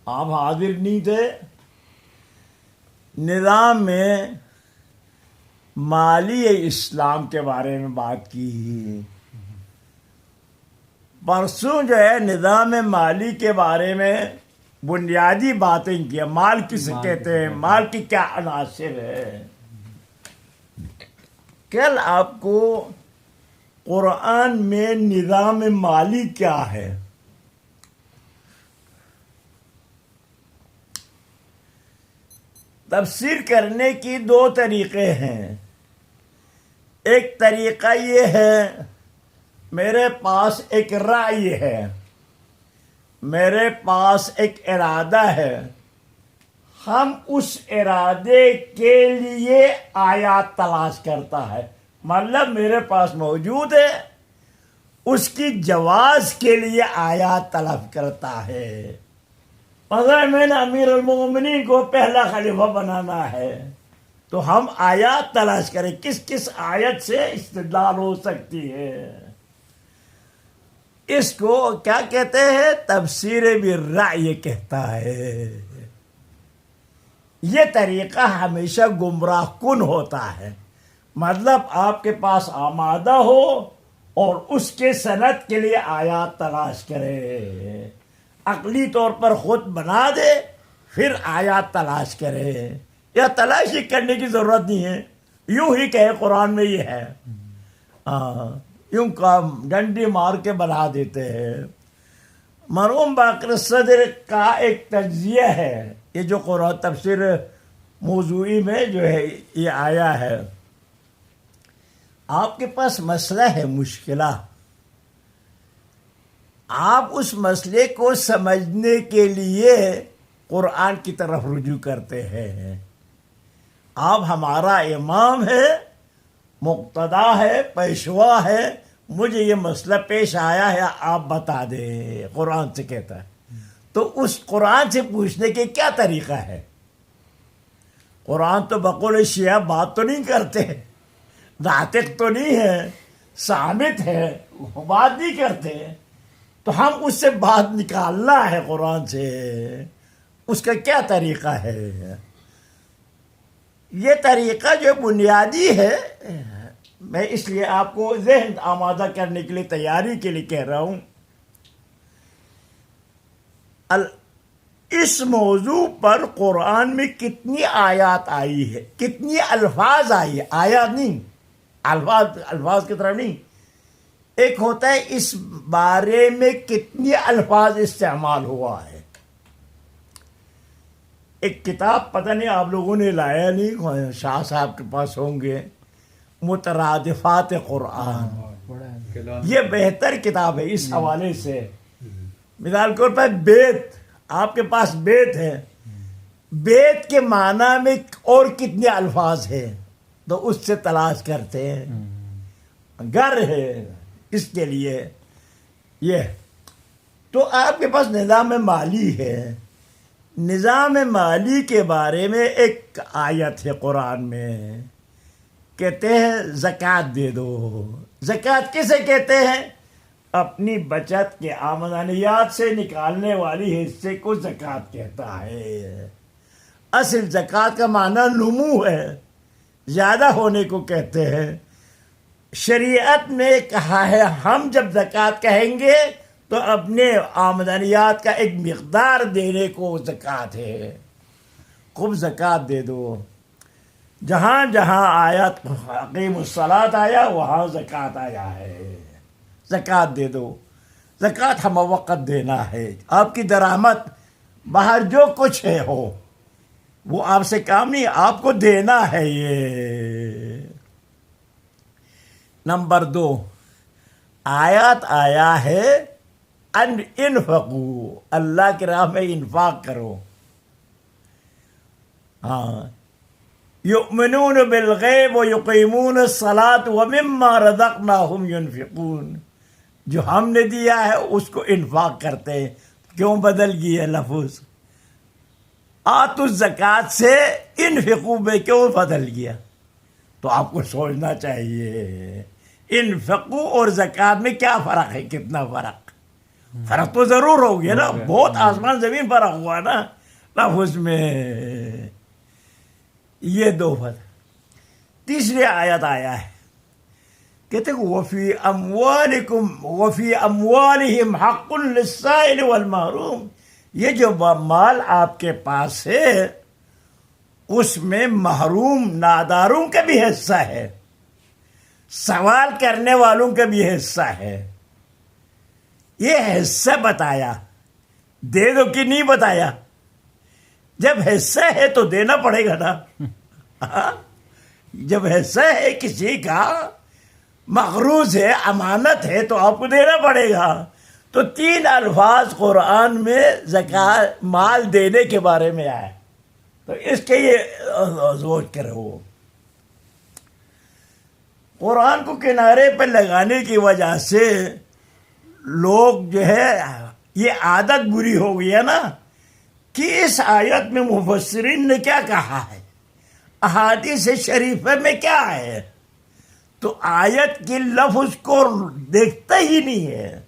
آپ حاضر نہیں تھے. نظام میں مالی اسلام کے بارے میں بات کی. پرسوں جو ہے نظام مالی کے بارے میں بنیادی باتیں کی. مال کسے کہتے ہیں, مال کی کیا عناصر ہے. کل آپ کو قرآن میں نظام مالی کیا ہے تفسیر کرنے کی دو طریقے ہیں. ایک طریقہ یہ ہے, میرے پاس ایک رائے ہے, میرے پاس ایک ارادہ ہے, ہم اس ارادے کے لیے آیات تلاش کرتا ہے. مطلب میرے پاس موجود ہے, اس کی جواز کے لیے آیات طلب کرتا ہے. مثلا میں نے امیر المومنین کو پہلا خلیفہ بنانا ہے تو ہم آیات تلاش کریں کس کس آیت سے استدلال ہو سکتی ہے. اس کو کیا کہتے ہیں, تفسیر بالرأی کہتا ہے. یہ طریقہ ہمیشہ گمراہ کن ہوتا ہے. مطلب آپ کے پاس آمادہ ہو اور اس کے سند کے لیے آیات تلاش کرے. عقلی طور پر خود بنا دے پھر آیات تلاش کرے. یا تلاشی کرنے کی ضرورت نہیں ہے, یوں ہی کہے قرآن میں یہ ہے, یوں ڈنڈی مار کے بنا دیتے ہیں. مرحوم باقر صدر کا ایک تجزیہ ہے, یہ جو قرآن تفسیر موضوعی میں جو ہے یہ آیا ہے. آپ کے پاس مسئلہ ہے, مشکلہ, آپ اس مسئلے کو سمجھنے کے لیے قرآن کی طرف رجوع کرتے ہیں. آپ ہمارا امام ہے, مقتدا ہے, پیشوا ہے, مجھے یہ مسئلہ پیش آیا ہے, آپ بتا دیں. قرآن سے کہتا ہے. تو اس قرآن سے پوچھنے کے کیا طریقہ ہے؟ قرآن تو بقول شیعہ بات تو نہیں کرتے, ناطق تو نہیں ہے, صامت ہے, بات نہیں کرتے. تو ہم اس سے بات نکالنا ہے قرآن سے, اس کا کیا طریقہ ہے؟ یہ طریقہ جو بنیادی ہے, میں اس لیے آپ کو ذہن آمادہ کرنے کے لیے, تیاری کے لیے کہہ رہا ہوں. اس موضوع پر قرآن میں کتنی آیات آئی ہے, کتنی الفاظ آئی ہے, آیات نہیں, الفاظ کی طرح نہیں. ایک ہوتا ہے اس بارے میں کتنی الفاظ استعمال ہوا ہے. ایک کتاب پتہ نہیں آپ لوگوں نے لایا نہیں, شاہ صاحب کے پاس ہوں گے, مترادفات قرآن. یہ بہتر کتاب ہے اس حوالے سے. مثال کے طور پر بیت, آپ کے پاس بیت ہے, بیت کے معنی میں اور کتنے الفاظ ہیں تو اس سے تلاش کرتے ہیں. گھر ہے, اس کے لیے یہ. تو آپ کے پاس نظام مالی ہے. نظام مالی کے بارے میں ایک آیت ہے قرآن میں, کہتے ہیں زکوٰۃ دے دو. زکوٰۃ کسے کہتے ہیں؟ اپنی بچت کے آمدنیات سے نکالنے والی حصے کو زکوٰۃ کہتا ہے. اصل زکوٰۃ کا معنی نمو ہے, زیادہ ہونے کو کہتے ہیں. شریعت میں کہا ہے ہم جب زکوٰۃ کہیں گے تو اپنے آمدنیات کا ایک مقدار دینے کو زکوٰۃ ہے. خوب زکوٰۃ دے دو. جہاں جہاں آیات اقیم الصلاۃ آیا وہاں زکوٰۃ آیا ہے. زکوٰۃ دے دو. زکوٰۃ ہم وقت دینا ہے. آپ کی درآمد باہر جو کچھ ہے ہو وہ آپ سے کام نہیں, آپ کو دینا ہے. یہ نمبر 2 آیات آیا ہے انفقوا, اللہ کی راہ میں انفاق کرو. ہاں, یؤمنون بالغیب ویقیمون الصلاۃ ومما رزقناہم ینفقون. جو ہم نے دیا ہے اس کو انفاق کرتے ہیں. کیوں بدل گئی ہے لفظ؟ آتوا الزکوٰۃ سے انفقوا میں کیوں بدل گیا؟ تو آپ کو سوچنا چاہیے انفقوا اور زکوٰۃ میں کیا فرق ہے, کتنا فرق. فرق تو ضرور ہو گیا نا، بہت آسمان زمین فرق ہوا نا لفظ میں. یہ دو فرق. تیسری آیت آیا ہے، کہتے کہ وفی اموالہم حق للسائل والمحروم. یہ جو مال آپ کے پاس ہے اس میں محروم ناداروں کا بھی حصہ ہے، سوال کرنے والوں کا بھی حصہ ہے. یہ حصہ بتایا، دے دو کہ نہیں بتایا. جب حصہ ہے تو دینا پڑے گا نا. جب حصہ ہے کسی کا، مقروض ہے، امانت ہے، تو آپ کو دینا پڑے گا. تو 3 الفاظ قرآن میں زکوٰۃ مال دینے کے بارے میں آئے، تو اس کے یہ سوچ کر ہو. قرآن کو کنارے پہ لگانے کی وجہ سے لوگ جو ہے یہ عادت بری ہو گئی ہے نا کہ اس آیت میں مفسرین نے کیا کہا ہے، احادیث شریفہ میں کیا ہے، تو آیت کے لفظ کو دیکھتا ہی نہیں ہے.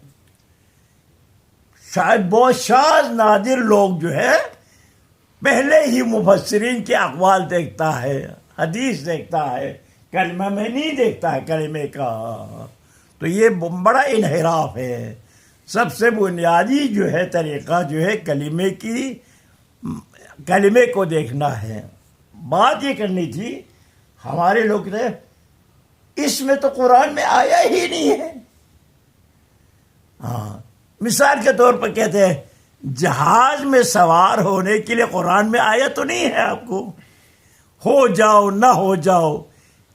شاید بہت شاذ نادر لوگ جو ہے پہلے ہی مفسرین کے اقوال دیکھتا ہے، حدیث دیکھتا ہے، کلمہ میں نہیں دیکھتا ہے کلمے کا. تو یہ بڑا انحراف ہے. سب سے بنیادی جو ہے طریقہ جو ہے کلمے کو دیکھنا ہے. بات یہ کرنی تھی، ہمارے لوگ نے اس میں تو قرآن میں آیا ہی نہیں ہے. ہاں، مثال کے طور پر کہتے ہیں جہاز میں سوار ہونے کے لیے قرآن میں آیا تو نہیں ہے آپ کو، ہو جاؤ نہ ہو جاؤ،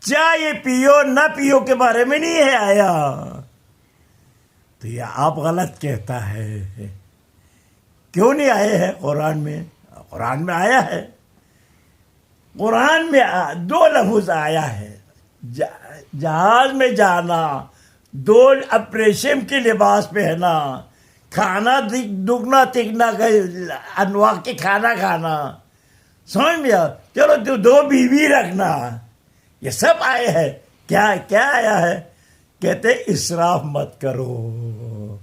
چائے پیو نہ پیو کے بارے میں نہیں ہے آیا. تو یہ آپ غلط کہتا ہے. کیوں نہیں آئے ہیں قرآن میں؟ قرآن میں آیا ہے. قرآن میں 2 لفظ آیا ہے، جہاز میں جانا، 2 اپریشن کے لباس پہنا، کھانا دگنا تگنا انواع کے کھانا کھانا، سمجھ میں آ. چلو 2 بیوی رکھنا، یہ سب آئے ہیں. کیا آیا ہے؟ کہتے اسراف مت کرو،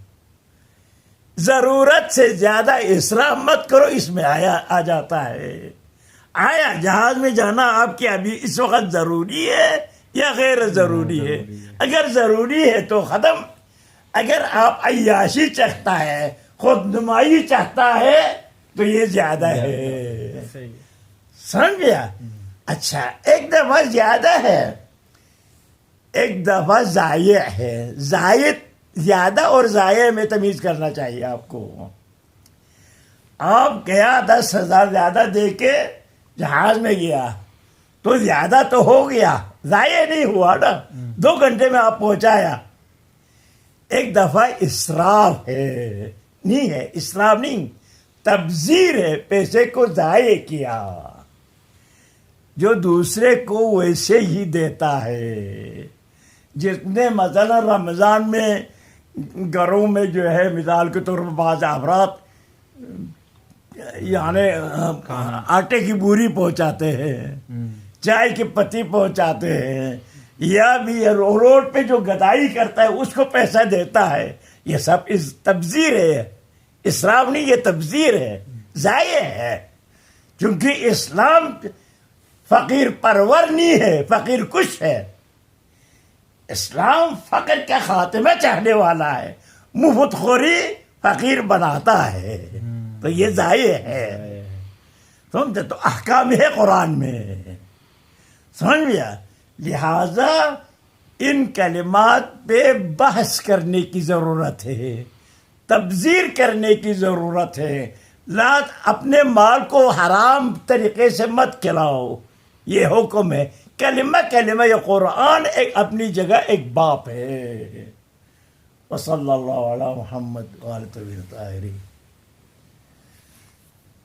ضرورت سے زیادہ اسراف مت کرو. اس میں آ جاتا ہے. آیا جہاز میں جانا آپ کے ابھی اس وقت ضروری ہے یا غیر ضروری ہے؟ اگر ضروری ہے تو ختم. اگر آپ عیاشی چاہتا ہے، خود نمائی چاہتا ہے، تو یہ زیادہ ہے. سمجھ گیا؟ اچھا، ایک دفعہ زیادہ ہے، ایک دفعہ ضائع ہے. زیادہ اور ضائع میں تمیز کرنا چاہیے آپ کو. آپ گیا 10,000 زیادہ دے کے جہاز میں گیا تو زیادہ تو ہو گیا، ضائع نہیں ہوا نا. 2 گھنٹے میں آپ پہنچایا. ایک دفعہ اسراف ہے، نہیں ہے اسراف نہیں، تبذیر ہے، پیسے کو ضائع کیا. جو دوسرے کو ویسے ہی دیتا ہے، جس نے مثلا رمضان میں گھروں میں جو ہے مثال کے طور پر بعض افراد یعنی آٹے کی بوری پہنچاتے ہیں، چائے کی پتی پہنچاتے ہیں، یا بھی روڈ پہ جو گدائی کرتا ہے اس کو پیسہ دیتا ہے. یہ سب تبذیر ہے، اسراف نہیں، یہ تبذیر ہے، ضائع ہے. کیونکہ اسلام فقیر پرور نہیں ہے، فقیر کش ہے. اسلام فقر کا خاتمہ چاہنے والا ہے، مفت خوری فقیر بناتا ہے. تو یہ ضائع ہے. سمجھتے؟ تو احکام ہے قرآن میں، سمجھ گیا؟ لہذا ان کلمات پہ بحث کرنے کی ضرورت ہے، تبذیر کرنے کی ضرورت ہے. اپنے مال کو حرام طریقے سے مت کھلاؤ، یہ حکم ہے. کلمہ یہ قرآن ایک اپنی جگہ ایک باپ ہے. وصلی اللہ علی محمد وآلہ الطاہرین.